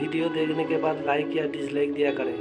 Video देखने के बाद लाइक या डिसलाइक दिया करें।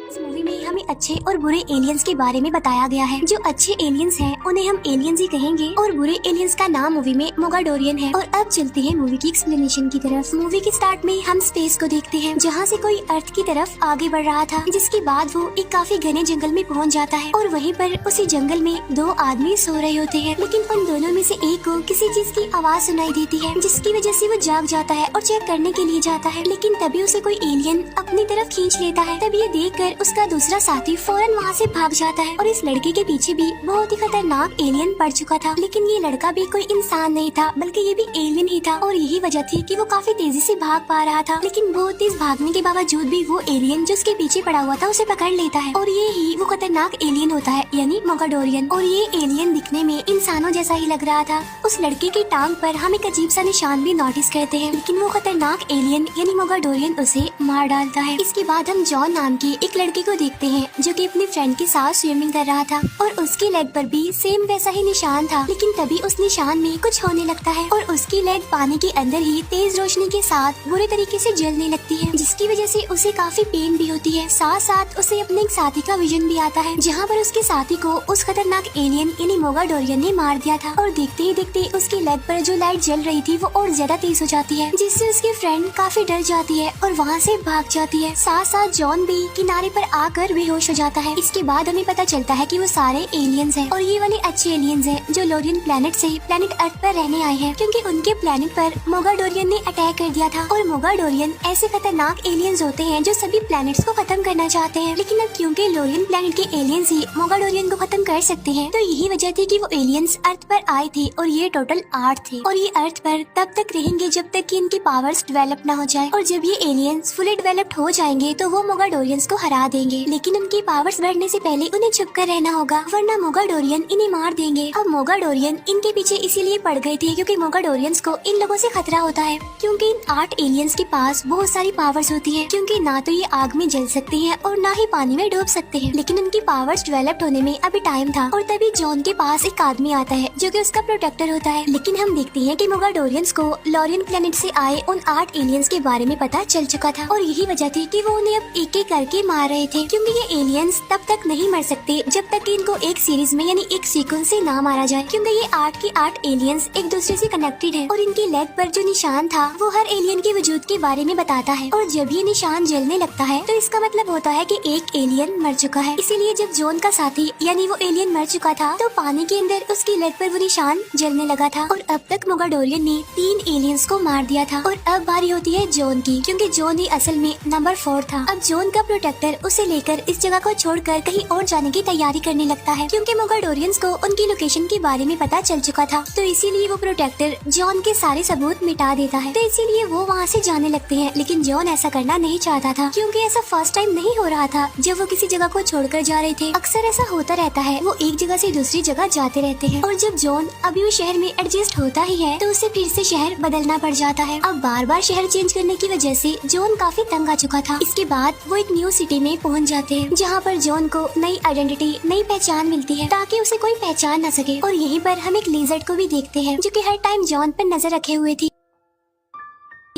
इस मूवी में हमें अच्छे और बुरे एलियंस के बारे में बताया गया है। जो अच्छे एलियंस हैं उन्हें हम एलियंस ही कहेंगे और बुरे एलियंस का नाम मूवी में मोगाडोरियन है। और अब चलते हैं मूवी की एक्सप्लेनेशन की तरफ। मूवी के स्टार्ट में हम स्पेस को देखते हैं जहाँ से कोई अर्थ की तरफ आगे बढ़ रहा था, जिसके बाद वो एक काफी घने जंगल में पहुँच जाता है और वहीं पर उसी जंगल में दो आदमी सो रहे होते हैं, लेकिन उन दोनों में से एक को किसी चीज की आवाज सुनाई देती है, जिसकी वजह से वो जाग जाता है और चेक करने के लिए जाता है। लेकिन तभी उसे कोई एलियन अपनी तरफ खींच लेता है। तब ये देखकर उसका दूसरा साथी फौरन वहाँ से भाग जाता है और इस लड़के के पीछे भी बहुत ही खतरनाक एलियन पड़ चुका था। लेकिन ये लड़का भी कोई इंसान नहीं था, बल्कि ये भी एलियन ही था और यही वजह थी कि वो काफी तेजी से भाग पा रहा था। लेकिन बहुत तेज भागने के बावजूद भी वो एलियन जो उसके पीछे पड़ा हुआ था उसे पकड़ लेता है और ये ही वो खतरनाक एलियन होता है, यानी मोगाडोरियन। और ये एलियन दिखने में इंसानों जैसा ही लग रहा था। उस लड़के की टांग पर हम एक अजीब सा निशान भी नोटिस करते हैं, लेकिन वो खतरनाक एलियन यानी मोगाडोरियन उसे मार डालता है। इसके बाद हम जॉन नाम के एक लड़के को देखते हैं जो कि अपनी फ्रेंड के साथ स्विमिंग कर रहा था और उसकी लेग पर भी सेम वैसा ही निशान था। लेकिन तभी उस निशान में कुछ होने लगता है और उसकी लेग पानी के अंदर ही तेज रोशनी के साथ बुरे तरीके से जलने लगती है, जिसकी वजह से उसे काफी पेन भी होती है। साथ साथ उसे अपने एक साथी का विजन भी आता है, जहाँ पर उसके साथी को उस खतरनाक एलियन यानी मोगाडोरियन ने मार दिया था। और देखते ही देखते उसकी लेग पर जो लाइट जल रही थी वो और ज्यादा तेज हो जाती है, जिससे उसकी फ्रेंड काफी डर जाती है और वहाँ से भाग जाती है। साथ साथ जॉन भी किनारे पर आकर बेहोश हो जाता है। इसके बाद हमें पता चलता है कि वो सारे एलियंस हैं और ये वाले अच्छे एलियंस हैं जो लोरियन प्लेनेट से प्लेनेट अर्थ पर रहने आए हैं, क्योंकि उनके प्लेनेट पर मोगाडोरियन ने अटैक कर दिया था। और मोगाडोरियन ऐसे खतरनाक एलियंस होते हैं जो सभी प्लेनेट्स को खत्म करना चाहते हैं। लेकिन अब क्योंकि लोरियन प्लेनेट के एलियंस ही मोगाडोरियन को खत्म कर सकते हैं, तो यही वजह थी कि वो एलियंस अर्थ पर आए थे और ये टोटल 8 थे। और ये अर्थ पर तब तक रहेंगे जब तक कि इनकी पावर्स डेवलप ना हो जाए। और जब ये एलियंस फुली डेवलप्ड हो जाएंगे तो वो मोगाडोरियंस को हरा देंगे, लेकिन उनकी पावर्स बढ़ने से पहले उन्हें छुप कर रहना होगा, वरना मोगाडोरियन इन्हें मार देंगे। अब मोगाडोरियन इनके पीछे इसीलिए पड़ गए थे क्योंकि मोगाडोरियंस को इन लोगों से खतरा होता है, क्योंकि इन 8 एलियंस के पास बहुत सारी पावर्स होती है। क्योंकि ना तो ये आग में जल सकते हैं और ना ही पानी में डूब सकते हैं, लेकिन उनकी पावर्स डेवलप्ड होने में अभी टाइम था। और तभी जॉन के पास एक आदमी आता है जो कि उसका प्रोटेक्टर होता है। लेकिन हम देखते हैं कि मोगाडोरियंस को लोरियन प्लेनेट से आए उन 8 एलियंस के बारे में पता चल चुका था और यही वजह थी कि वो उन्हें अब एक एक करके मार रहे थे, क्योंकि ये एलियंस तब तक नहीं मर सकते जब तक कि इनको एक सीरीज में यानी एक सीक्वेंस से ना मारा जाए, क्योंकि ये 8 की 8 एलियंस एक दूसरे से कनेक्टेड है। और इनकी लेग पर जो निशान था वो हर एलियन के वजूद के बारे में बताता है। और जब ये निशान जलने लगता है तो इसका मतलब होता है कि एक एलियन मर चुका है। इसीलिए जब जॉन का साथी यानी वो एलियन मर चुका था तो पानी के अंदर उसकी लेग पर वो निशान जलने लगा था। और अब तक मोगाडोरियन ने 3 एलियंस को मार दिया था और अब बारी होती है जॉन की, क्योंकि जॉन ही असल में नंबर 4 था। अब जॉन का प्रोटेक्टर उसे लेकर इस जगह को छोड़कर कहीं और जाने की तैयारी करने लगता है, क्योंकि मोगाडोरियंस को उनकी लोकेशन के बारे में पता चल चुका था। तो इसीलिए वो प्रोटेक्टर जॉन के सारे सबूत मिटा देता है। तो इसीलिए वो वहाँ से जाने लगते हैं, लेकिन जॉन ऐसा करना नहीं चाहता था, क्योंकि ऐसा फर्स्ट टाइम नहीं हो रहा था जब वो किसी जगह को छोड़कर जा रहे थे। अक्सर ऐसा होता रहता है, वो एक जगह से दूसरी जगह जाते रहते हैं। और जब जॉन अभी वो शहर में एडजस्ट होता ही है तो उसे फिर से शहर बदलना पड़ जाता है। अब बार बार शहर चेंज करने की वजह से जॉन काफी तंग आ चुका था। इसके बाद वो एक न्यू सिटी में पहुँच जाते हैं, जहाँ पर जॉन को नई आइडेंटिटी नई पहचान मिलती है ताकि उसे कोई पहचान न सके। और यहीं पर हम एक लिजर्ड को भी देखते हैं जो कि हर टाइम जॉन पर नजर रखे हुए थी।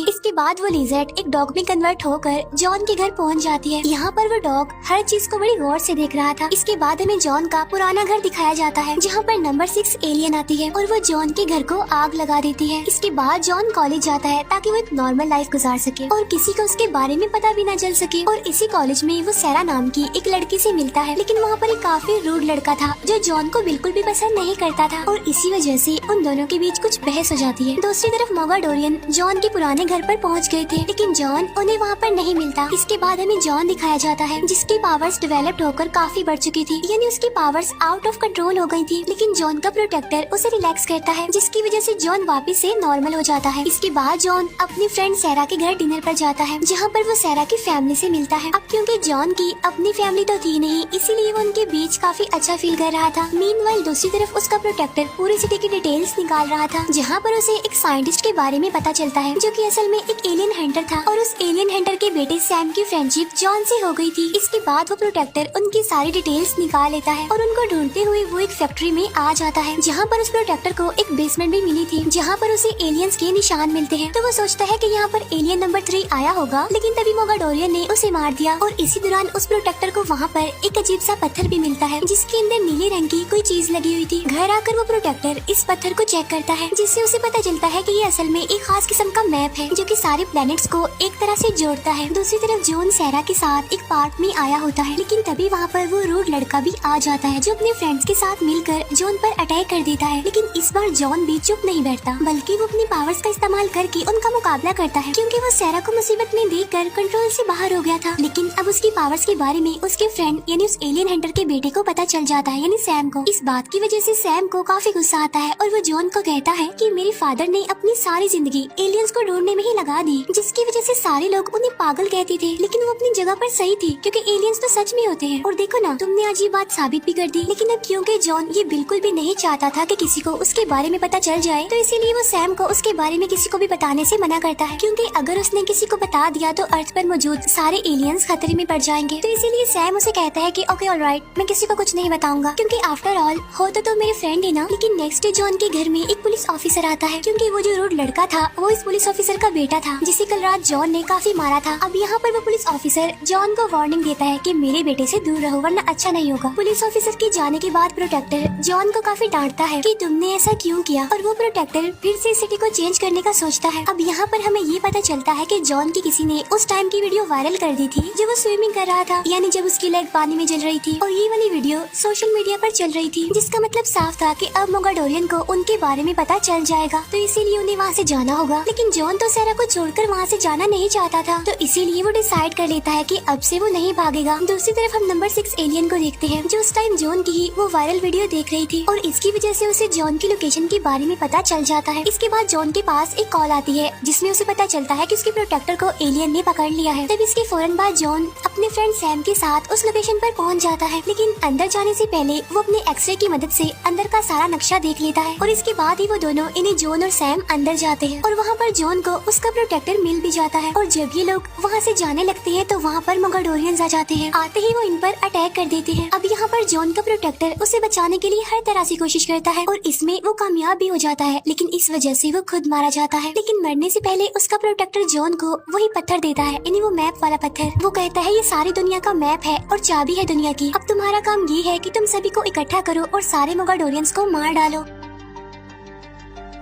इसके बाद वो लिजर्ड एक डॉग में कन्वर्ट होकर जॉन के घर पहुंच जाती है। यहाँ पर वो डॉग हर चीज को बड़ी गौर से देख रहा था। इसके बाद हमें जॉन का पुराना घर दिखाया जाता है, जहाँ पर नंबर 6 एलियन आती है और वो जॉन के घर को आग लगा देती है। इसके बाद जॉन कॉलेज जाता है ताकि वो एक नॉर्मल लाइफ गुजार सके और किसी को उसके बारे में पता भी न चल सके। और इसी कॉलेज में वो सैरा नाम की एक लड़की से मिलता है, लेकिन वहाँ पर एक काफी रूड लड़का था जो जॉन को बिल्कुल भी पसंद नहीं करता था और इसी वजह से उन दोनों के बीच कुछ बहस हो जाती है। दूसरी तरफ मोगाडोरियन जॉन के पुराने घर पर पहुंच गए थे, लेकिन जॉन उन्हें वहां पर नहीं मिलता। इसके बाद हमें जॉन दिखाया जाता है जिसकी पावर्स डेवलप्ड होकर काफी बढ़ चुकी थी, यानी उसकी पावर्स आउट ऑफ कंट्रोल हो गई थी। लेकिन जॉन का प्रोटेक्टर उसे रिलैक्स करता है, जिसकी वजह से जॉन वापस से नॉर्मल हो जाता है। इसके बाद जॉन अपनी फ्रेंड सैरा के घर डिनर पर जाता है, जहाँ पर वो सैरा की फैमिली से मिलता है। अब क्योंकि जॉन की अपनी फैमिली तो थी नहीं, इसीलिए वो उनके बीच काफी अच्छा फील कर रहा था। मीनवाइल दूसरी तरफ उसका प्रोटेक्टर पूरी सिटी की डिटेल्स निकाल रहा था, जहाँ पर उसे एक साइंटिस्ट के बारे में पता चलता है जो कि असल में एक एक एलियन हंटर था और उस एलियन हंटर के बेटे सैम की फ्रेंडशिप जॉन से हो गई थी। इसके बाद वो प्रोटेक्टर उनकी सारी डिटेल्स निकाल लेता है और उनको ढूंढते हुए वो एक फैक्ट्री में आ जाता है, जहाँ पर उस प्रोटेक्टर को एक बेसमेंट भी मिली थी, जहाँ पर उसे एलियंस के निशान मिलते हैं। तो वो सोचता है कि यहाँ पर एलियन नंबर 3 आया होगा, लेकिन तभी मोगाडोरियन ने उसे मार दिया। और इसी दौरान उस प्रोटेक्टर को वहाँ पर एक अजीब सा पत्थर भी मिलता है, जिसके अंदर नीले रंग की कोई चीज लगी हुई थी। घर आकर वो प्रोटेक्टर इस पत्थर को चेक करता है, जिससे उसे पता चलता है कि ये असल में एक खास किस्म का मैप है, जो कि सारे प्लैनेट्स को एक तरह से जोड़ता है। दूसरी तरफ जॉन सैरा के साथ एक पार्क में आया होता है, लेकिन तभी वहाँ पर वो रूड लड़का भी आ जाता है, जो अपने फ्रेंड्स के साथ मिलकर जॉन पर अटैक कर देता है। लेकिन इस बार जॉन भी चुप नहीं बैठता, बल्कि वो अपनी पावर्स का इस्तेमाल करके उनका मुकाबला करता है, क्योंकि वो सैरा को मुसीबत में देखकर कंट्रोल से बाहर हो गया था। लेकिन अब उसकी पावर्स के बारे में उसके फ्रेंड यानी उस एलियन हंटर के बेटे को पता चल जाता है, यानी सैम को। इस बात की वजह से सैम को काफी गुस्सा आता है और वो जॉन को कहता है कि मेरे फादर ने अपनी सारी जिंदगी एलियंस को ढूंढने में ही लगा दी, जिसकी वजह से सारे लोग उन्हें पागल कहते थे, लेकिन वो अपनी जगह पर सही थी, क्योंकि एलियंस तो सच में होते हैं। और देखो ना, तुमने आज ये बात साबित भी कर दी। लेकिन अब क्योंकि जॉन ये बिल्कुल भी नहीं चाहता था कि किसी को उसके बारे में पता चल जाए, तो इसीलिए वो सैम को उसके बारे में किसी को भी बताने से मना करता है, क्योंकि अगर उसने किसी को बता दिया तो अर्थ पर मौजूद सारे एलियंस खतरे में पड़ जाएंगे। तो इसीलिए सैम उसे कहता है कि ओके ऑलराइट, मैं किसी को कुछ नहीं बताऊंगा, क्योंकि आफ्टर ऑल हो तो मेरे फ्रेंड है ना। लेकिन नेक्स्ट डे जॉन के घर में एक पुलिस ऑफिसर आता है, क्योंकि वो जो रूड लड़का था वो इस पुलिस ऑफिसर का बेटा था, जिसे कल रात जॉन ने काफी मारा था। अब यहाँ पर वो पुलिस ऑफिसर जॉन को वार्निंग देता है कि मेरे बेटे से दूर रहो, वरना अच्छा नहीं होगा। पुलिस ऑफिसर के जाने के बाद प्रोटेक्टर जॉन को काफी डांटता है कि तुमने ऐसा क्यों किया, और वो प्रोटेक्टर फिर से सिटी को चेंज करने का सोचता है। अब यहाँ पर हमें ये पता चलता है कि जॉन की किसी ने उस टाइम की वीडियो वायरल कर दी थी, जब वो स्विमिंग कर रहा था, यानी जब उसकी लेग पानी में जल रही थी, और ये वाली वीडियो सोशल मीडिया पर चल रही थी, जिसका मतलब साफ था कि अब मोगाडोरियन को उनके बारे में पता चल जाएगा, तो इसीलिए उन्हें वहाँ से जाना होगा। लेकिन जॉन तो सैरा को छोड़कर वहाँ से जाना नहीं चाहता था, तो इसीलिए वो डिसाइड कर लेता है कि अब से वो नहीं भागेगा। दूसरी तरफ हम नंबर 6 एलियन को देखते हैं, जो उस टाइम जॉन की वो वायरल वीडियो देख रही थी, और इसकी वजह से उसे जॉन की लोकेशन के बारे में पता चल जाता है। इसके बाद जॉन के पास एक कॉल आती है, जिसमें उसे पता चलता है कि उसके प्रोटेक्टर को एलियन ने पकड़ लिया है। तब इसके फौरन बाद जॉन अपने फ्रेंड सैम के साथ उस लोकेशन पर पहुंच जाता है, लेकिन अंदर जाने से पहले वो अपने एक्सरे की मदद से अंदर का सारा नक्शा देख लेता है, और इसके बाद ही वो दोनों इन्हें जॉन और सैम अंदर जाते हैं, और वहाँ पर जॉन को उसका प्रोटेक्टर मिल भी जाता है। और जब ये लोग वहाँ से जाने लगते हैं तो वहाँ पर मोगाडोरियंस आ जाते हैं। आते ही वो इन पर अटैक कर देते हैं। अब यहाँ पर जॉन का प्रोटेक्टर उसे बचाने के लिए हर तरह से कोशिश करता है, और इसमें वो कामयाब भी हो जाता है, लेकिन इस वजह से वो खुद मारा जाता है। लेकिन मरने से पहले उसका प्रोटेक्टर जॉन को वही पत्थर देता है, यानी वो मैप वाला पत्थर। वो कहता है ये सारी दुनिया का मैप है और चाबी है दुनिया की। अब तुम्हारा काम ये है कि तुम सभी को इकट्ठा करो और सारे मोगाडोरियंस को मार डालो।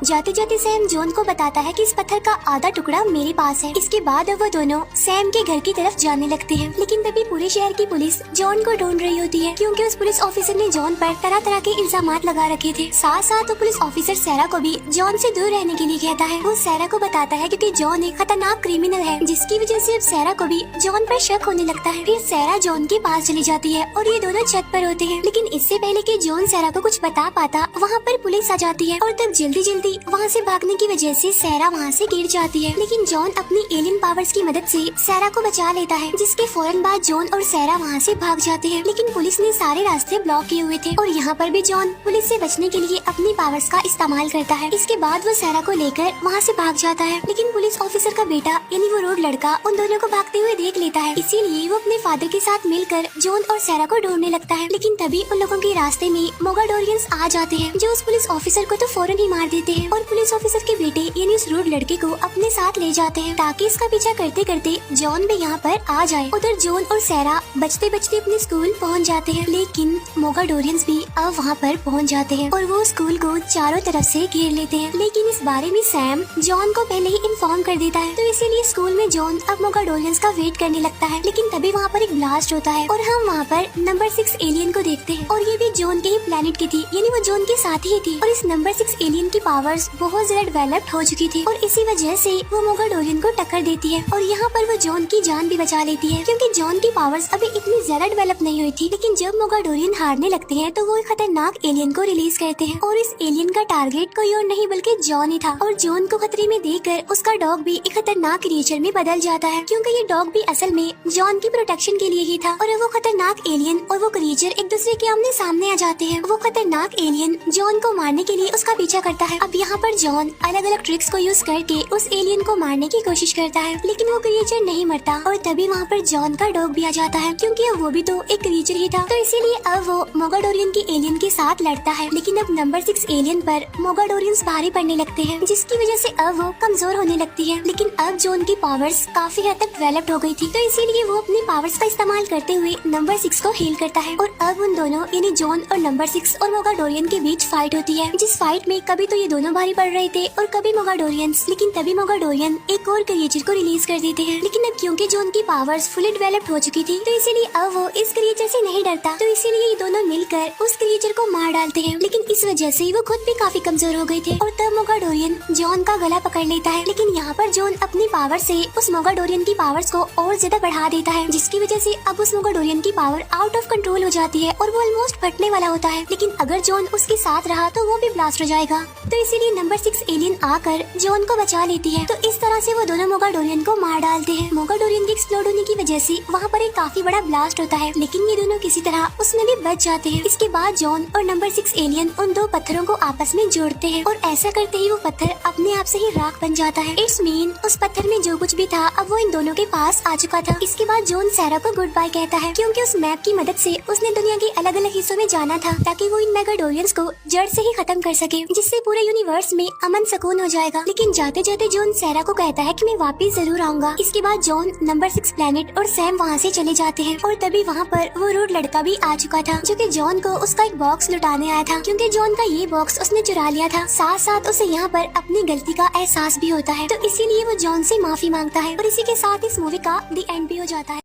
जाते जाते सैम जॉन को बताता है कि इस पत्थर का आधा टुकड़ा मेरे पास है। इसके बाद वो दोनों सैम के घर की तरफ जाने लगते हैं, लेकिन तभी पूरे शहर की पुलिस जॉन को ढूंढ रही होती है, क्योंकि उस पुलिस ऑफिसर ने जॉन पर तरह तरह के इल्जामात लगा रखे थे। साथ साथ वो पुलिस ऑफिसर सैरा को भी जॉन से दूर रहने के लिए कहता है। वो सैरा को बताता है क्योंकि जॉन एक खतरनाक क्रिमिनल है, जिसकी वजह से अब सैरा को भी जॉन पर शक होने लगता है। फिर सैरा जॉन के पास चली जाती है और ये दोनों छत पर होते हैं, लेकिन इससे पहले कि जॉन सैरा को कुछ बता पाता, वहाँ पर पुलिस आ जाती है, और तब जल्दी जल्दी वहाँ से भागने की वजह से सैरा वहाँ से गिर जाती है। लेकिन जॉन अपनी एलियन पावर्स की मदद से सैरा को बचा लेता है, जिसके फौरन बाद जॉन और सैरा वहाँ से भाग जाते हैं। लेकिन पुलिस ने सारे रास्ते ब्लॉक किए हुए थे, और यहाँ पर भी जॉन पुलिस से बचने के लिए अपनी पावर्स का इस्तेमाल करता है। इसके बाद वो सैरा को लेकर वहाँ से भाग जाता है, लेकिन पुलिस ऑफिसर का बेटा यानी वो रोड लड़का उन दोनों को भागते हुए देख लेता है। इसीलिए वो अपने फादर के साथ मिलकर जॉन और सैरा को ढूंढने लगता है। लेकिन तभी उन लोगों के रास्ते में मोगाडोरियंस आ जाते हैं, जो उस पुलिस ऑफिसर को तो फौरन ही मार देते हैं, और पुलिस ऑफिसर के बेटे यानी उस रूड लड़के को अपने साथ ले जाते हैं, ताकि इसका पीछा करते करते जॉन भी यहाँ पर आ जाए। उधर जॉन और सैरा बचते बचते अपने स्कूल पहुँच जाते हैं, लेकिन मोगाडोरियंस भी अब वहाँ पर पहुँच जाते हैं, और वो स्कूल को चारों तरफ से घेर लेते हैं। लेकिन इस बारे में सैम जॉन को पहले ही इन्फॉर्म कर देता है, तो इसीलिए स्कूल में जॉन अब मोगाडोरियंस का वेट करने लगता है। लेकिन तभी वहाँ पर एक ब्लास्ट होता है, और हम वहाँ पर नंबर 6 एलियन को देखते हैं, और ये भी जॉन के ही प्लेनेट की थी, यानी वो जॉन के साथ ही थी। और इस नंबर 6 एलियन की पावर्स बहुत ज्यादा डेवलप्ड हो चुकी थी, और इसी वजह से वो मोगाडोरियन को टक्कर देती है, और यहाँ पर वो जॉन की जान भी बचा लेती है, क्योंकि जॉन की पावर्स अभी इतनी ज्यादा डेवलप नहीं हुई थी। लेकिन जब मोगाडोरियन हारने लगते हैं तो वो एक खतरनाक एलियन को रिलीज करते हैं, और इस एलियन का टारगेट कोई और नहीं बल्कि जॉन ही था। और जॉन को खतरे में देखकर उसका डॉग भी एक खतरनाक क्रिएचर में बदल जाता है, क्योंकि ये डॉग भी असल में जॉन की प्रोटेक्शन के लिए ही था। और वो खतरनाक एलियन और वो क्रिएचर एक दूसरे के आमने सामने आ जाते हैं। वो खतरनाक एलियन जॉन को मारने के लिए उसका पीछा करता है। अब अब यहाँ पर जॉन अलग अलग ट्रिक्स को यूज करके उस एलियन को मारने की कोशिश करता है, लेकिन वो क्रिएचर नहीं मरता। और तभी वहाँ पर जॉन का डॉग भी आ जाता है, क्योंकि अब वो भी तो एक क्रिएचर ही था। तो इसीलिए अब वो मोगाडोरियन के एलियन के साथ लड़ता है, लेकिन अब नंबर 6 एलियन पर मोगाडोरियंस भारी पड़ने लगते हैं, जिसकी वजह से अब वो कमजोर होने लगती है। लेकिन अब जॉन की पावर्स काफी हद तक डेवलप्ड हो गई थी, तो इसीलिए वो अपनी पावर्स का इस्तेमाल करते हुए नंबर 6 को हील करता है। और अब उन दोनों यानी जॉन और नंबर 6 और मोगाडोरियन के बीच फाइट होती है, जिस फाइट में कभी तो ये दोनों भारी पड़ रहे थे और कभी मोगाडोरियंस। लेकिन तभी मोगाडोरियन एक और क्रिएचर को रिलीज कर देते हैं, लेकिन अब क्योंकि जॉन की पावर्स फुली डेवलप्ड हो चुकी थी, तो इसीलिए अब वो इस क्रिएचर से नहीं डरता। तो इसीलिए ये दोनों मिलकर उस क्रिएचर को मार डालते हैं, लेकिन इस वजह से वो खुद भी काफी कमजोर हो गए थे। और तब मोगाडोरियन जॉन का गला पकड़ लेता है, लेकिन यहाँ पर जॉन अपनी पावर से उस मोगाडोरियन की पावर्स को और ज्यादा बढ़ा देता है, जिसकी वजह से अब उस मोगाडोरियन की पावर आउट ऑफ कंट्रोल हो जाती है और वो ऑलमोस्ट फटने वाला होता है। लेकिन अगर जॉन उसके साथ रहा तो वो भी ब्लास्ट हो जाएगा। तो इसीलिए नंबर 6 एलियन आकर जॉन को बचा लेती है। तो इस तरह से वो दोनों मोगाडोरियन को मार डालते हैं। मोगाडोरियन के एक्सप्लोड होने की वजह से वहाँ पर एक काफी बड़ा ब्लास्ट होता है, लेकिन ये दोनों किसी तरह उसमें भी बच जाते हैं। इसके बाद जॉन और नंबर 6 एलियन उन दो पत्थरों को आपस में जोड़ते हैं और ऐसा करते ही वो पत्थर अपने आप से ही राख बन जाता है। इट्स मीन उस पत्थर में जो कुछ भी था अब वो इन दोनों के पास आ चुका था। इसके बाद जॉन सैरा को गुड बाय कहता है, क्योंकि उस मैप की मदद से उसने दुनिया के अलग अलग हिस्सों में जाना था, ताकि वो इन मेगाडोरियंस को जड़ से ही खत्म कर सके, जिससे पूरे यूनिवर्स में अमन सुकून हो जाएगा। लेकिन जाते जाते जॉन सैरा को कहता है कि मैं वापस जरूर आऊंगा। इसके बाद जॉन नंबर 6 प्लेनेट और सैम वहाँ से चले जाते हैं और तभी वहाँ पर वो रूड लड़का भी आ चुका था, जो कि जॉन को उसका एक बॉक्स लुटाने आया था, क्योंकि जॉन का ये बॉक्स उसने चुरा लिया था। साथ साथ उसे यहाँ पर अपनी गलती का एहसास भी होता है, तो इसीलिए वो जॉन से माफी मांगता है और इसी के साथ इस मूवी का द एंड भी हो जाता है।